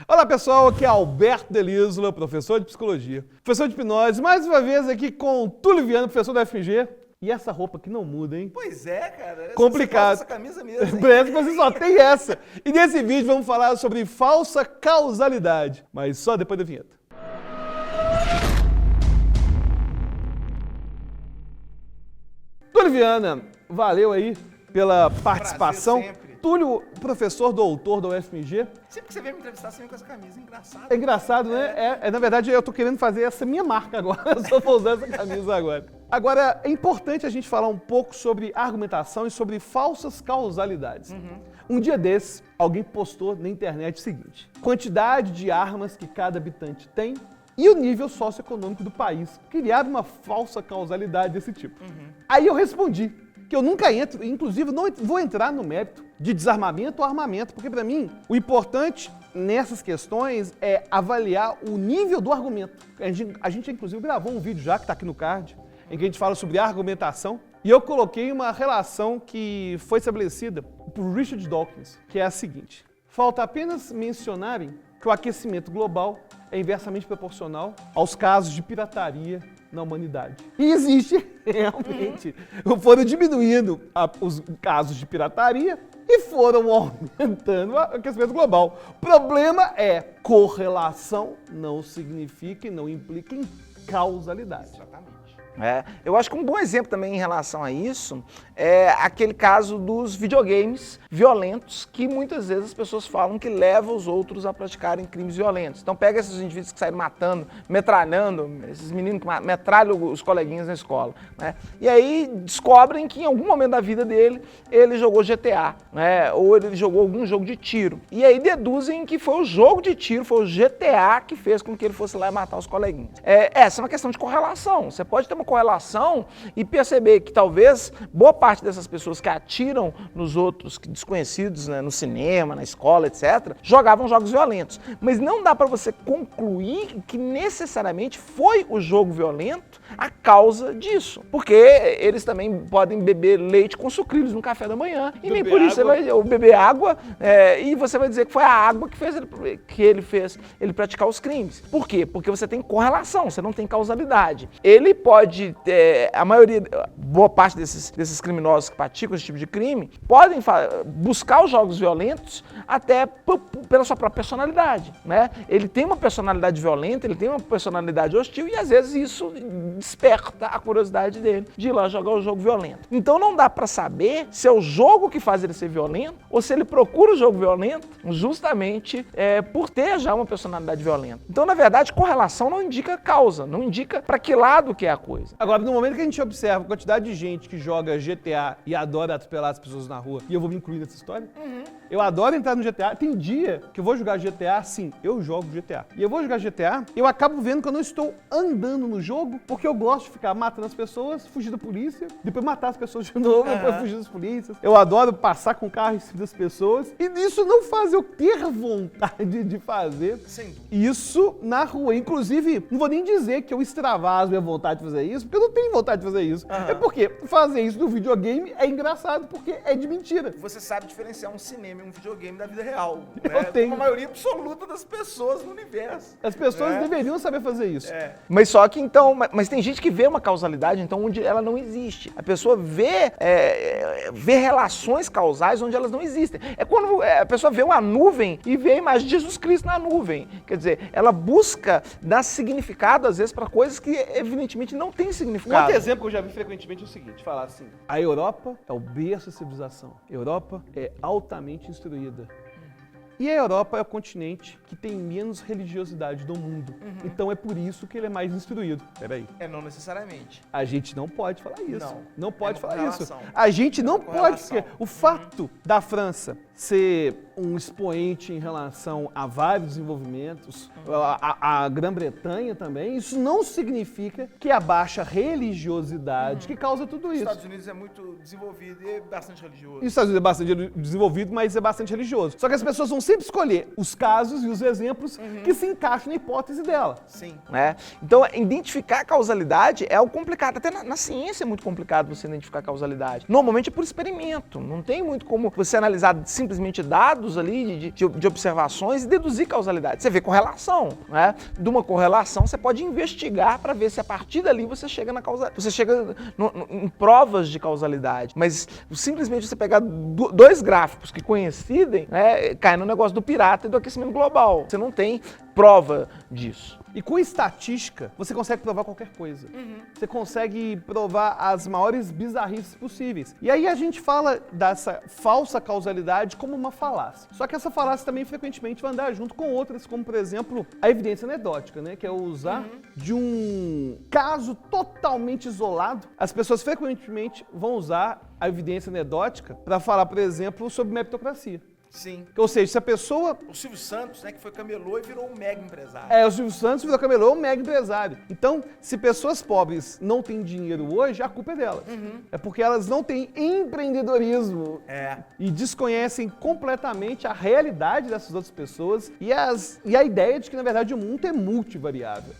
Olá pessoal, aqui é Alberto Delísola, professor de Psicologia, professor de Hipnose, mais uma vez aqui com Túlio Viana, professor da FMG. E essa roupa que não muda, hein? Pois é, cara. Complicado. Essa camisa mesmo, hein? Parece que você só tem essa. E nesse vídeo vamos falar sobre falsa causalidade, mas só depois da vinheta. Túlio Viana, valeu aí pela participação. Prazer sempre. Túlio, professor doutor da UFMG. Sempre que você vem me entrevistar, você vem com essa camisa. Engraçado. É engraçado, né? Na verdade, eu tô querendo fazer essa minha marca agora. Eu só vou usar essa camisa agora. Agora, é importante a gente falar um pouco sobre argumentação e sobre falsas causalidades. Um dia desses, alguém postou na internet o seguinte: quantidade de armas que cada habitante tem e o nível socioeconômico do país. Criaram uma falsa causalidade desse tipo. Aí eu respondi que eu nunca entro, inclusive não vou entrar no mérito de desarmamento ou armamento, porque para mim o importante nessas questões é avaliar o nível do argumento. A gente inclusive gravou um vídeo já que está aqui no card, em que a gente fala sobre argumentação, e eu coloquei uma relação que foi estabelecida por Richard Dawkins, que é a seguinte: falta apenas mencionarem que o aquecimento global é inversamente proporcional aos casos de pirataria na humanidade. E existe realmente. Foram diminuindo os casos de pirataria e foram aumentando o aquecimento global. O problema é correlação não significa e não implica em causalidade. Exatamente. Eu acho que um bom exemplo também em relação a isso é aquele caso dos videogames violentos que muitas vezes as pessoas falam que leva os outros a praticarem crimes violentos. Então pega esses indivíduos que saíram matando, metralhando, esses meninos que metralham os coleguinhas na escola, né? E aí descobrem que em algum momento da vida dele ele jogou GTA, né? Ou ele jogou algum jogo de tiro. E aí deduzem que foi o jogo de tiro, foi o GTA que fez com que ele fosse lá e matar os coleguinhas. Essa é uma questão de correlação. Você pode ter uma correlação e perceber que talvez boa parte dessas pessoas que atiram nos outros, desconhecidos, né, no cinema, na escola, etc., jogavam jogos violentos. Mas não dá para você concluir que necessariamente foi o jogo violento a causa disso. Porque eles também podem beber leite com sucrilhos no café da manhã e nem por isso ou beber água e você vai dizer que foi a água que ele fez ele praticar os crimes. Por quê? Porque você tem correlação, você não tem causalidade. Ele pode boa parte desses criminosos que praticam esse tipo de crime, podem buscar os jogos violentos até pela sua própria personalidade, né? Ele tem uma personalidade violenta, ele tem uma personalidade hostil e às vezes isso desperta a curiosidade dele de ir lá jogar o jogo violento. Então não dá para saber se é o jogo que faz ele ser violento ou se ele procura o jogo violento justamente por ter já uma personalidade violenta. Então, na verdade, correlação não indica causa, não indica para que lado que é a coisa. Agora, no momento que a gente observa a quantidade de gente que joga GTA e adora atropelar as pessoas na rua, e eu vou me incluir nessa história, eu adoro entrar no GTA. Tem dia que eu vou jogar GTA, sim, eu jogo GTA. E eu vou jogar GTA, eu acabo vendo que eu não estou andando no jogo, porque eu gosto de ficar matando as pessoas, fugir da polícia, depois matar as pessoas de novo, depois fugir das polícias. Eu adoro passar com o carro em cima das pessoas, e isso não faz eu ter vontade de fazer isso na rua. Inclusive, não vou nem dizer que eu extravaso minha vontade de fazer isso, porque eu não tenho vontade de fazer isso. É porque fazer isso no videogame é engraçado, porque é de mentira. Você sabe diferenciar um cinema e um videogame da vida real. Eu tenho. Como a maioria absoluta das pessoas no universo. As pessoas deveriam saber fazer isso. Mas só que então, mas tem gente que vê uma causalidade então onde ela não existe. A pessoa vê relações causais onde elas não existem. É quando a pessoa vê uma nuvem e vê a imagem de Jesus Cristo na nuvem. Quer dizer, ela busca dar significado às vezes para coisas que evidentemente não tem Um significado. outro exemplo que eu já vi frequentemente é o seguinte: falar assim, a Europa é o berço da civilização. A Europa é altamente instruída. E a Europa é o continente que tem menos religiosidade do mundo. Então é por isso que ele é mais instruído. Peraí. Não necessariamente. A gente não pode falar isso. Não pode falar isso. correlação. A gente não pode. correlação. O fato da França ser um expoente em relação a vários desenvolvimentos, a Grã-Bretanha também, isso não significa que a baixa religiosidade que causa tudo Os isso. Estados Unidos é muito desenvolvido e bastante religioso. Os Estados Unidos é bastante desenvolvido, mas é bastante religioso. Só que as pessoas vão sempre escolher os casos e os exemplos que se encaixam na hipótese dela. Sim. Né? Então, identificar a causalidade é algo complicado. Até na ciência é muito complicado você identificar a causalidade. Normalmente é por experimento. Não tem muito como você analisar simplesmente dados ali de observações e deduzir causalidade. Você vê correlação. Né? De uma correlação, você pode investigar para ver se a partir dali você chega na causalidade. Você chega em provas de causalidade. Mas simplesmente você pegar dois gráficos que coincidem, né, cai no negócio do pirata e do aquecimento global. Você não tem prova disso. E com estatística, você consegue provar qualquer coisa. Você consegue provar as maiores bizarrices possíveis. E aí a gente fala dessa falsa causalidade como uma falácia. Só que essa falácia também frequentemente vai andar junto com outras, como por exemplo, a evidência anedótica, né? Que é usar de um caso totalmente isolado. As pessoas frequentemente vão usar a evidência anedótica para falar, por exemplo, sobre meritocracia. Sim. Ou seja, se a pessoa... O Silvio Santos, né, que foi camelô e virou um mega empresário. O Silvio Santos virou camelô, um mega empresário. Então, se pessoas pobres não têm dinheiro hoje, a culpa é delas. É porque elas não têm empreendedorismo e desconhecem completamente a realidade dessas outras pessoas e a ideia de que, na verdade, o mundo é multivariável.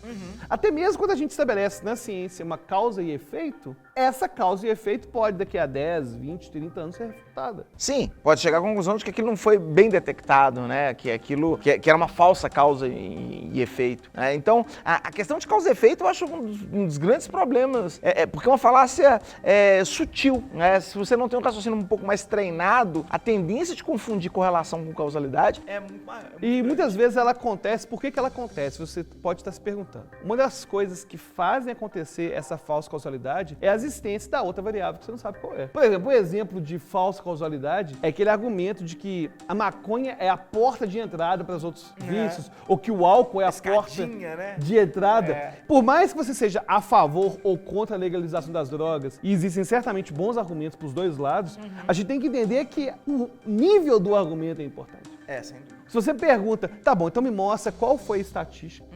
Até mesmo quando a gente estabelece na ciência uma causa e efeito, essa causa e efeito pode, daqui a 10, 20, 30 anos, ser refutada. Sim, pode chegar à conclusão de que aquilo não foi bem detectado, né? Que aquilo que era uma falsa causa e efeito. Né? Então, a questão de causa e efeito eu acho um dos grandes problemas, porque é uma falácia sutil. Né? Se você não tem um raciocínio um pouco mais treinado, a tendência de confundir correlação com causalidade é muito maior. E muitas vezes ela acontece. Por que ela acontece? Você pode estar se perguntando. Uma das coisas que fazem acontecer essa falsa causalidade é a existência da outra variável que você não sabe qual é. Por exemplo, um exemplo de falsa causalidade é aquele argumento de que a maconha é a porta de entrada para os outros vícios, ou que o álcool é a porta de entrada. Por mais que você seja a favor ou contra a legalização das drogas, e existem certamente bons argumentos para os dois lados, a gente tem que entender que o nível do argumento é importante. Sem dúvida. Se você pergunta, tá bom, então me mostra qual foi a estatística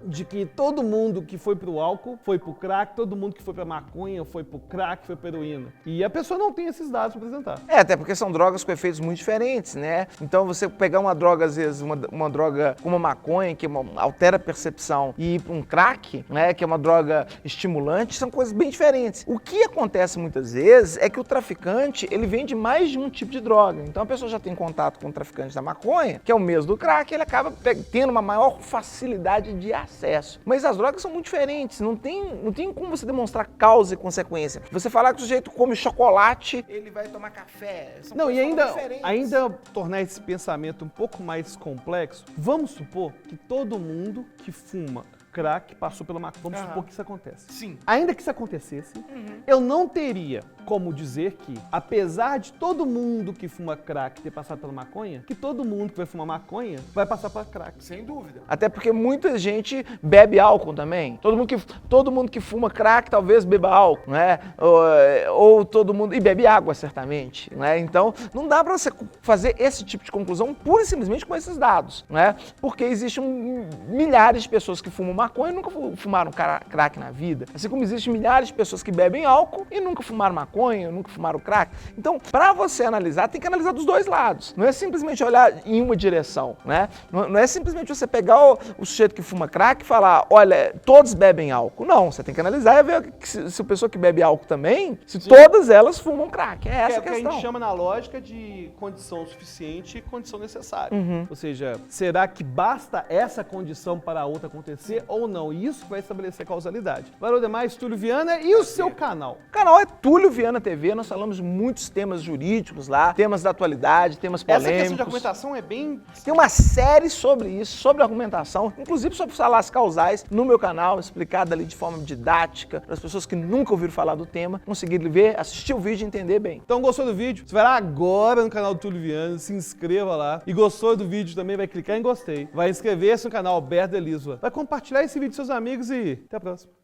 de que todo mundo que foi pro álcool foi pro crack, todo mundo que foi pra maconha foi pro crack, foi pra heroína. E a pessoa não tem esses dados para apresentar. Até porque são drogas com efeitos muito diferentes, né? Então você pegar uma droga, às vezes, uma droga como a maconha, que altera a percepção, e ir pra um crack, né, que é uma droga estimulante, são coisas bem diferentes. O que acontece muitas vezes é que o traficante, ele vende mais de um tipo de droga. Então a pessoa já tem contato com o traficante da maconha, que é o mesmo do crack, ele acaba tendo uma maior facilidade de acesso. Mas as drogas são muito diferentes, não tem como você demonstrar causa e consequência. Você falar que o sujeito come chocolate, ele vai tomar café. Não, e ainda tornar esse pensamento um pouco mais complexo, vamos supor que todo mundo que fuma crack passou pela maconha. Vamos supor que isso acontece. Sim. Ainda que isso acontecesse, eu não teria como dizer que, apesar de todo mundo que fuma crack ter passado pela maconha, que todo mundo que vai fumar maconha vai passar pela crack. Sem dúvida. Até porque muita gente bebe álcool também. Todo mundo que fuma crack talvez beba álcool, né? Ou todo mundo... E bebe água, certamente. Né? Então, não dá para você fazer esse tipo de conclusão pura e simplesmente com esses dados. Né? Porque existem milhares de pessoas que fumam maconha e nunca fumaram crack na vida. Assim como existem milhares de pessoas que bebem álcool e nunca fumaram maconha, nunca fumaram crack. Então, para você analisar, tem que analisar dos dois lados. Não é simplesmente olhar em uma direção, né? Não é simplesmente você pegar o sujeito que fuma crack e falar, olha, todos bebem álcool. Não, você tem que analisar e ver se a pessoa que bebe álcool também, se todas elas fumam crack. É essa a questão. É o que a gente chama na lógica de condição suficiente e condição necessária. Ou seja, será que basta essa condição para a outra acontecer ou não? E isso vai estabelecer causalidade. Valeu demais, Túlio Viana, e o seu canal? O canal é Túlio Viana TV, nós falamos de muitos temas jurídicos lá, temas da atualidade, temas polêmicos. Essa questão de argumentação é bem... Tem uma série sobre isso, sobre argumentação, inclusive sobre falas causais, no meu canal, explicada ali de forma didática, para as pessoas que nunca ouviram falar do tema, conseguirem ver, assistir o vídeo e entender bem. Então, gostou do vídeo? Você vai lá agora no canal do Túlio Viana, se inscreva lá. E gostou do vídeo também, vai clicar em gostei. Vai inscrever-se no canal Alberto Elisva. Vai compartilhar esse vídeo com seus amigos e até a próxima.